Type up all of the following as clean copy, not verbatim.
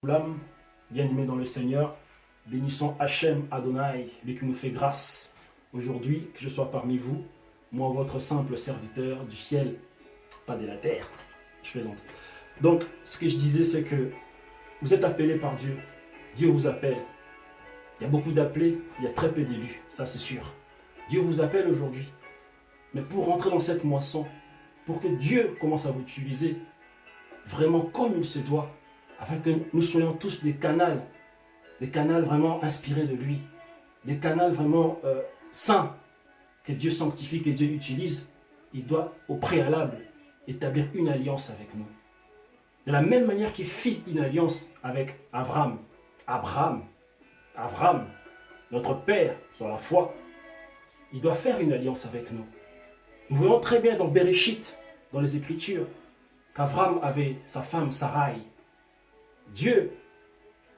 L'âme, bien-aimé dans le Seigneur, bénissons Hachem Adonai, lui qui nous fait grâce aujourd'hui que je sois parmi vous, moi votre simple serviteur du ciel, pas de la terre, je plaisante. Donc, ce que je disais, c'est que vous êtes appelés par Dieu, Dieu vous appelle. Il y a beaucoup d'appelés, il y a très peu d'élus, ça c'est sûr. Dieu vous appelle aujourd'hui, mais pour rentrer dans cette moisson, pour que Dieu commence à vous utiliser vraiment comme il se doit, afin que nous soyons tous des canaux vraiment inspirés de lui, des canaux vraiment saints, que Dieu sanctifie, que Dieu utilise. Il doit au préalable établir une alliance avec nous. De la même manière qu'il fit une alliance avec Abraham, notre père sur la foi, il doit faire une alliance avec nous. Nous voyons très bien dans Bereshit, dans les Écritures, qu'Abraham avait sa femme Sarai. Dieu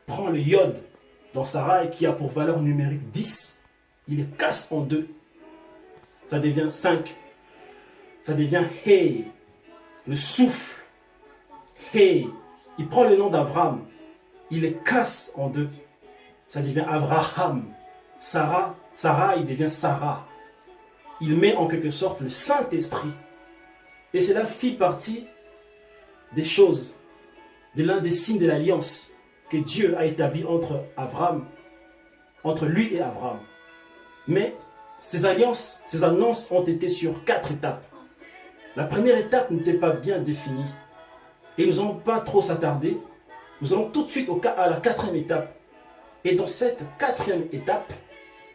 prend le iode dans Sarai qui a pour valeur numérique 10, il les casse en deux. Ça devient 5. Ça devient Hey, le souffle. Hey, il prend le nom d'Abraham, il les casse en deux. Ça devient Abraham. Sarah, il devient Sarah. Il met en quelque sorte le Saint-Esprit. Et cela fit partie des choses, de l'un des signes de l'alliance que Dieu a établi entre lui et Abraham. Mais ces alliances, ces annonces ont été sur 4 étapes. La première étape n'était pas bien définie. Et nous n'allons pas trop s'attarder. Nous allons tout de suite à la 4e étape. Et dans cette 4e étape,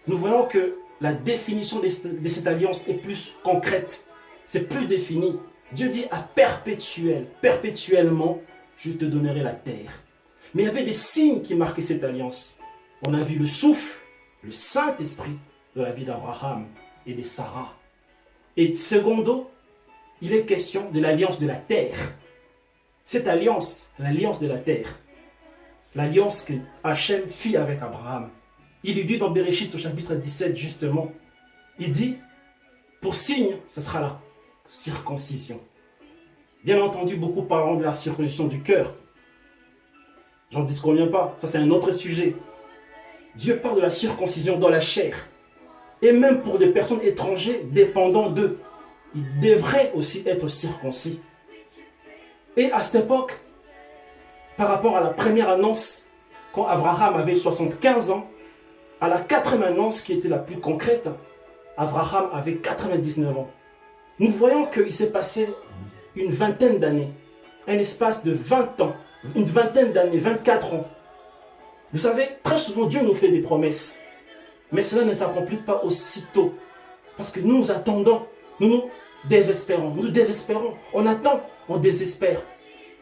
nous voyons que la définition de cette alliance est plus concrète. C'est plus défini. Dieu dit à perpétuel, perpétuellement, je te donnerai la terre. Mais il y avait des signes qui marquaient cette alliance. On a vu le souffle, le Saint-Esprit de la vie d'Abraham et de Sarah. Et secondo, il est question de l'alliance de la terre. Cette alliance, l'alliance de la terre, l'alliance que Hachem fit avec Abraham. Il lui dit dans Bereshit au chapitre 17 justement, il dit, pour signe, ce sera la circoncision. Bien entendu, beaucoup parlent de la circoncision du cœur. J'en dis qu'on vient pas, ça c'est un autre sujet. Dieu parle de la circoncision dans la chair. Et même pour des personnes étrangères dépendant d'eux, ils devraient aussi être circoncis. Et à cette époque, par rapport à la première annonce, quand Abraham avait 75 ans, à la 4e annonce qui était la plus concrète, Abraham avait 99 ans. Nous voyons qu'il s'est passé une vingtaine d'années, un espace de 20 ans, une vingtaine d'années, 24 ans. Vous savez, très souvent Dieu nous fait des promesses, mais cela ne s'accomplit pas aussitôt. Parce que nous attendons, nous désespérons, on attend, on désespère.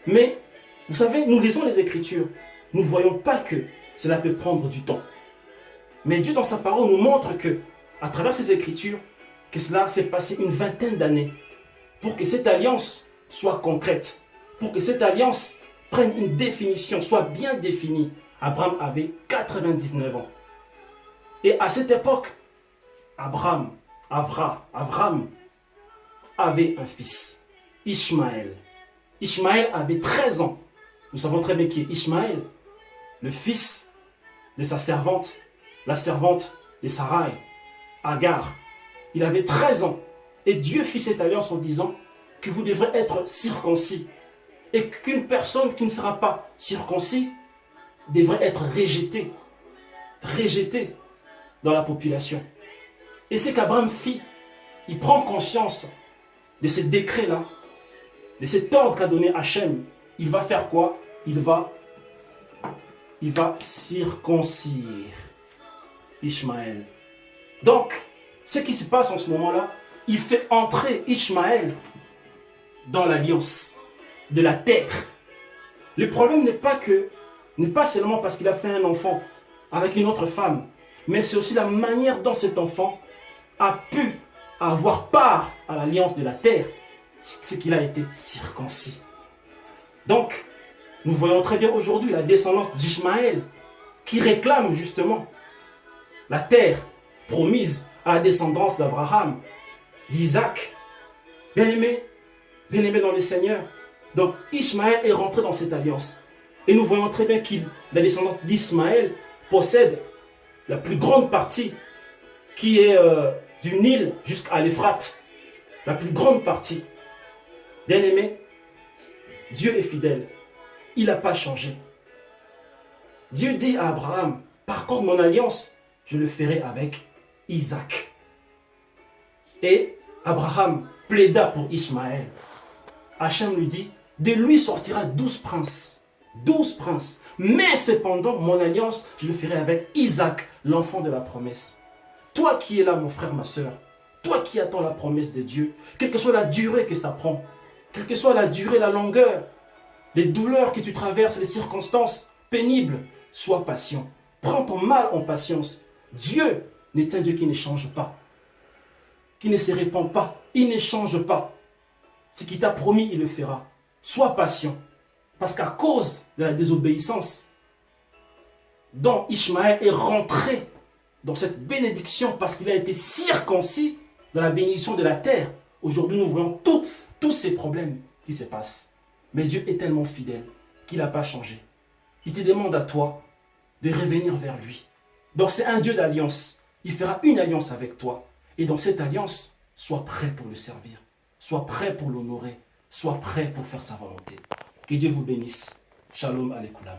Mais, vous savez, nous lisons les Écritures, nous ne voyons pas que cela peut prendre du temps. Mais Dieu dans sa parole nous montre que, à travers ces Écritures, que cela s'est passé une vingtaine d'années pour que cette alliance soit concrète, pour que cette alliance prenne une définition, soit bien définie. Abraham avait 99 ans. Et à cette époque, Abraham avait un fils, Ishmaël. Ishmaël avait 13 ans. Nous savons très bien qui est Ishmaël, le fils de sa servante, la servante de Sarai, Agar. Il avait 13 ans. Et Dieu fit cette alliance en disant que vous devrez être circoncis. Et qu'une personne qui ne sera pas circoncis devrait être rejetée dans la population. Et c'est qu'Abraham fit. Il prend conscience de ce décret-là, de cet ordre qu'a donné Hachem. Il va faire quoi? Il va circoncire Ishmaël. Donc, ce qui se passe en ce moment-là, il fait entrer Ishmaël dans l'alliance de la terre. Le problème n'est pas seulement parce qu'il a fait un enfant avec une autre femme, mais c'est aussi la manière dont cet enfant a pu avoir part à l'alliance de la terre, c'est qu'il a été circoncis. Donc, nous voyons très bien aujourd'hui la descendance d'Ishmaël qui réclame justement la terre promise à la descendance d'Abraham, d'Isaac. Bien-aimé dans le Seigneur. Donc Ishmaël est rentré dans cette alliance. Et nous voyons très bien que la descendance d'Ismaël possède la plus grande partie qui est du Nil jusqu'à l'Euphrate. La plus grande partie. Bien-aimé, Dieu est fidèle. Il n'a pas changé. Dieu dit à Abraham, par contre mon alliance, je le ferai avec Isaac. Et Abraham plaida pour Ismaël. Hachem lui dit, de lui sortira 12 princes. 12 princes. Mais cependant, mon alliance, je le ferai avec Isaac, l'enfant de la promesse. Toi qui es là, mon frère, ma soeur, toi qui attends la promesse de Dieu, quelle que soit la durée que ça prend, quelle que soit la durée, la longueur, les douleurs que tu traverses, les circonstances pénibles, sois patient. Prends ton mal en patience. Dieu n'est un Dieu qui ne change pas, qui ne se répand pas, il ne change pas. Ce qu'il t'a promis, il le fera. Sois patient. Parce qu'à cause de la désobéissance, dont Ishmaël est rentré dans cette bénédiction, parce qu'il a été circoncis dans la bénédiction de la terre, aujourd'hui nous voyons tous ces problèmes qui se passent. Mais Dieu est tellement fidèle qu'il n'a pas changé. Il te demande à toi de revenir vers lui. Donc c'est un Dieu d'alliance. Il fera une alliance avec toi. Et dans cette alliance, sois prêt pour le servir. Sois prêt pour l'honorer. Sois prêt pour faire sa volonté. Que Dieu vous bénisse. Shalom Alekoulam.